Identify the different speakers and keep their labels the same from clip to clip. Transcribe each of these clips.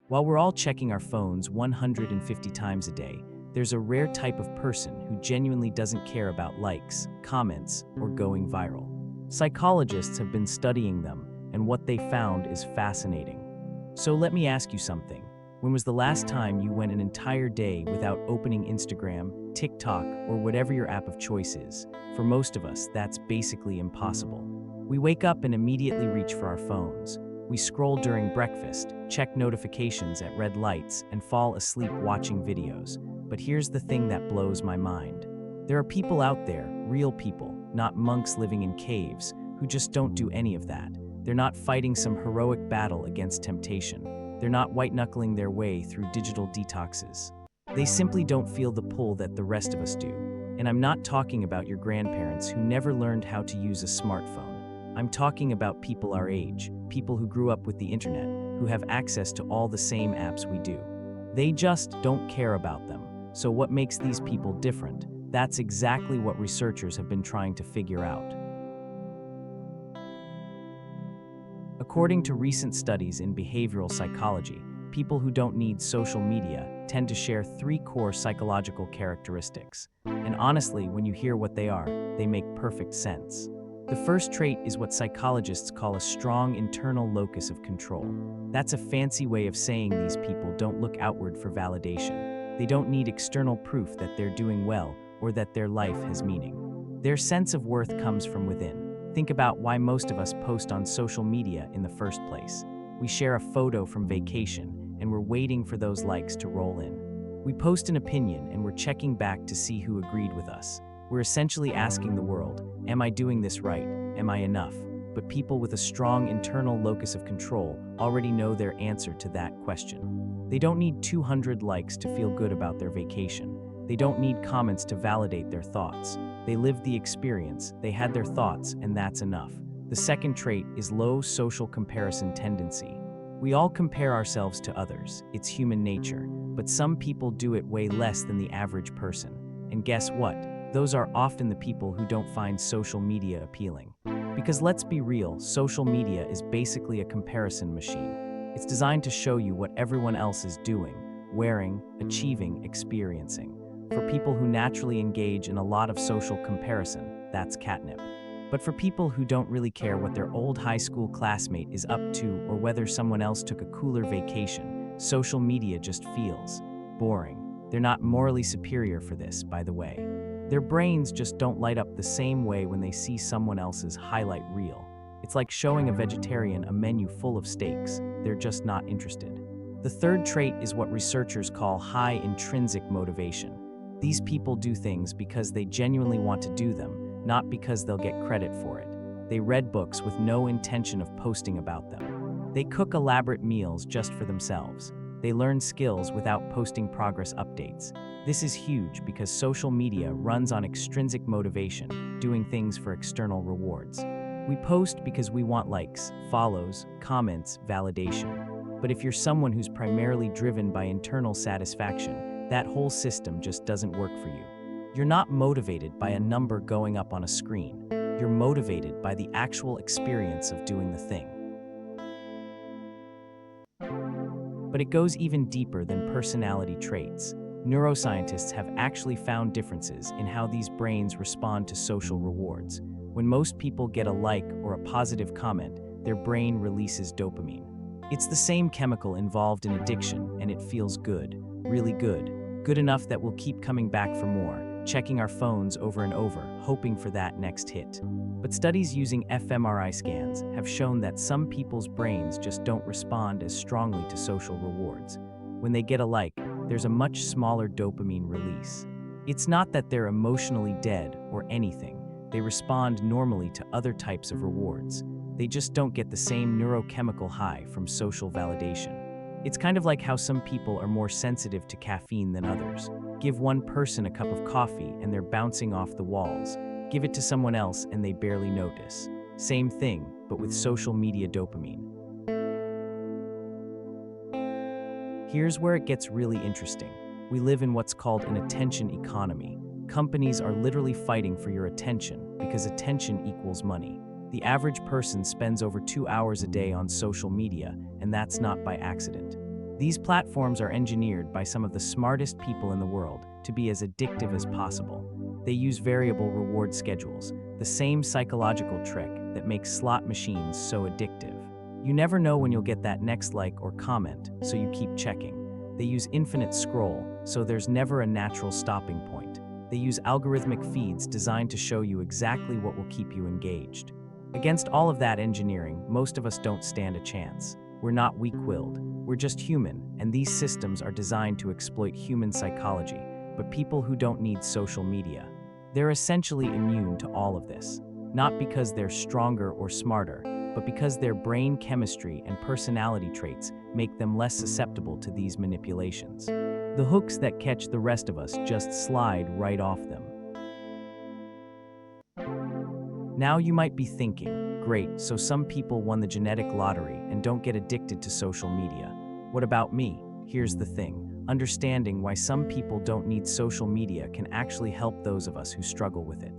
Speaker 1: While we're all checking our phones 150 times a day, there's a rare type of person who genuinely doesn't care about likes, comments, or going viral. Psychologists have been studying them, and what they found is fascinating. So let me ask you something. When was the last time you went an entire day without opening Instagram, TikTok, or whatever your app of choice is? For most of us, that's basically impossible. We wake up and immediately reach for our phones. We scroll during breakfast, check notifications at red lights, and fall asleep watching videos. But here's the thing that blows my mind. There are people out there, real people, not monks living in caves, who just don't do any of that. They're not fighting some heroic battle against temptation. They're not white-knuckling their way through digital detoxes. They simply don't feel the pull that the rest of us do. And I'm not talking about your grandparents who never learned how to use a smartphone. I'm talking about people our age, people who grew up with the internet, who have access to all the same apps we do. They just don't care about them. So what makes these people different? That's exactly what researchers have been trying to figure out. According to recent studies in behavioral psychology, people who don't need social media tend to share 3 core psychological characteristics. And honestly, when you hear what they are, they make perfect sense. The first trait is what psychologists call a strong internal locus of control. That's a fancy way of saying these people don't look outward for validation. They don't need external proof that they're doing well or that their life has meaning. Their sense of worth comes from within. Think about why most of us post on social media in the first place. We share a photo from vacation, and we're waiting for those likes to roll in. We post an opinion, and we're checking back to see who agreed with us. We're essentially asking the world, am I doing this right? Am I enough? But people with a strong internal locus of control already know their answer to that question. They don't need 200 likes to feel good about their vacation. They don't need comments to validate their thoughts. They lived the experience, they had their thoughts, and that's enough. The second trait is low social comparison tendency. We all compare ourselves to others. It's human nature. But some people do it way less than the average person. And guess what? Those are often the people who don't find social media appealing. Because let's be real, social media is basically a comparison machine. It's designed to show you what everyone else is doing, wearing, achieving, experiencing. For people who naturally engage in a lot of social comparison, that's catnip. But for people who don't really care what their old high school classmate is up to or whether someone else took a cooler vacation, social media just feels boring. They're not morally superior for this, by the way. Their brains just don't light up the same way when they see someone else's highlight reel. It's like showing a vegetarian a menu full of steaks. They're just not interested. The third trait is what researchers call high intrinsic motivation. These people do things because they genuinely want to do them, not because they'll get credit for it. They read books with no intention of posting about them. They cook elaborate meals just for themselves. They learn skills without posting progress updates. This is huge because social media runs on extrinsic motivation, doing things for external rewards. We post because we want likes, follows, comments, validation. But if you're someone who's primarily driven by internal satisfaction, that whole system just doesn't work for you. You're not motivated by a number going up on a screen. You're motivated by the actual experience of doing the thing. But it goes even deeper than personality traits. Neuroscientists have actually found differences in how these brains respond to social rewards. When most people get a like or a positive comment, their brain releases dopamine. It's the same chemical involved in addiction, and it feels good, really good. Good enough that we'll keep coming back for more, checking our phones over and over, hoping for that next hit. But studies using fMRI scans have shown that some people's brains just don't respond as strongly to social rewards. When they get a like, there's a much smaller dopamine release. It's not that they're emotionally dead or anything. They respond normally to other types of rewards. They just don't get the same neurochemical high from social validation. It's kind of like how some people are more sensitive to caffeine than others. Give one person a cup of coffee and they're bouncing off the walls. Give it to someone else and they barely notice. Same thing, but with social media dopamine. Here's where it gets really interesting. We live in what's called an attention economy. Companies are literally fighting for your attention because attention equals money. The average person spends over 2 hours a day on social media, and that's not by accident. These platforms are engineered by some of the smartest people in the world to be as addictive as possible. They use variable reward schedules, the same psychological trick that makes slot machines so addictive. You never know when you'll get that next like or comment, so you keep checking. They use infinite scroll, so there's never a natural stopping point. They use algorithmic feeds designed to show you exactly what will keep you engaged. Against all of that engineering, most of us don't stand a chance. We're not weak-willed. We're just human, and these systems are designed to exploit human psychology, but people who don't need social media. They're essentially immune to all of this, not because they're stronger or smarter, but because their brain chemistry and personality traits make them less susceptible to these manipulations. The hooks that catch the rest of us just slide right off them. Now you might be thinking, great, so some people won the genetic lottery and don't get addicted to social media. What about me? Here's the thing. Understanding why some people don't need social media can actually help those of us who struggle with it.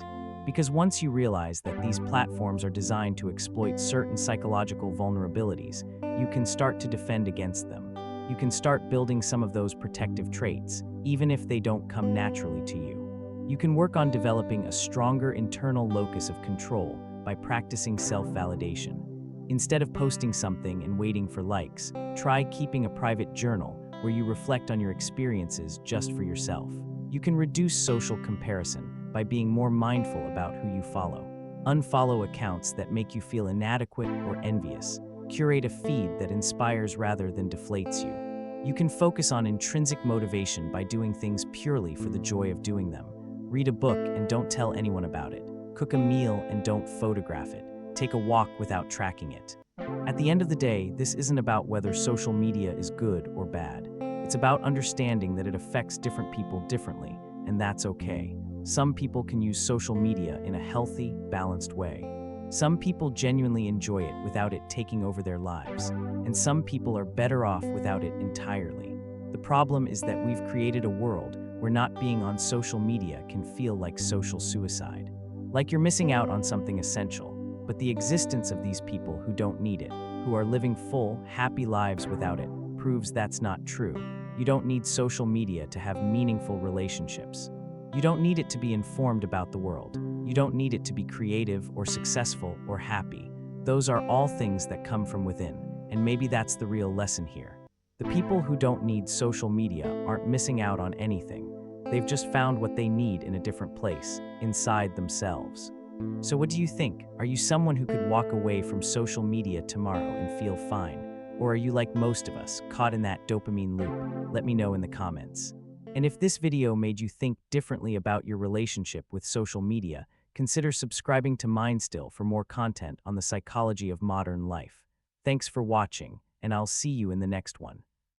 Speaker 1: Because once you realize that these platforms are designed to exploit certain psychological vulnerabilities, you can start to defend against them. You can start building some of those protective traits, even if they don't come naturally to you. You can work on developing a stronger internal locus of control by practicing self-validation. Instead of posting something and waiting for likes, try keeping a private journal where you reflect on your experiences just for yourself. You can reduce social comparison by being more mindful about who you follow. Unfollow accounts that make you feel inadequate or envious. Curate a feed that inspires rather than deflates you. You can focus on intrinsic motivation by doing things purely for the joy of doing them. Read a book and don't tell anyone about it. Cook a meal and don't photograph it. Take a walk without tracking it. At the end of the day, this isn't about whether social media is good or bad. It's about understanding that it affects different people differently, and that's okay. Some people can use social media in a healthy, balanced way. Some people genuinely enjoy it without it taking over their lives, and some people are better off without it entirely. The problem is that we've created a world where not being on social media can feel like social suicide. Like you're missing out on something essential, but the existence of these people who don't need it, who are living full, happy lives without it, proves that's not true. You don't need social media to have meaningful relationships. You don't need it to be informed about the world. You don't need it to be creative or successful or happy. Those are all things that come from within, and maybe that's the real lesson here. The people who don't need social media aren't missing out on anything. They've just found what they need in a different place, inside themselves. So what do you think? Are you someone who could walk away from social media tomorrow and feel fine? Or are you like most of us, caught in that dopamine loop? Let me know in the comments. And if this video made you think differently about your relationship with social media, consider subscribing to MindStill for more content on the psychology of modern life. Thanks for watching, and I'll see you in the next one.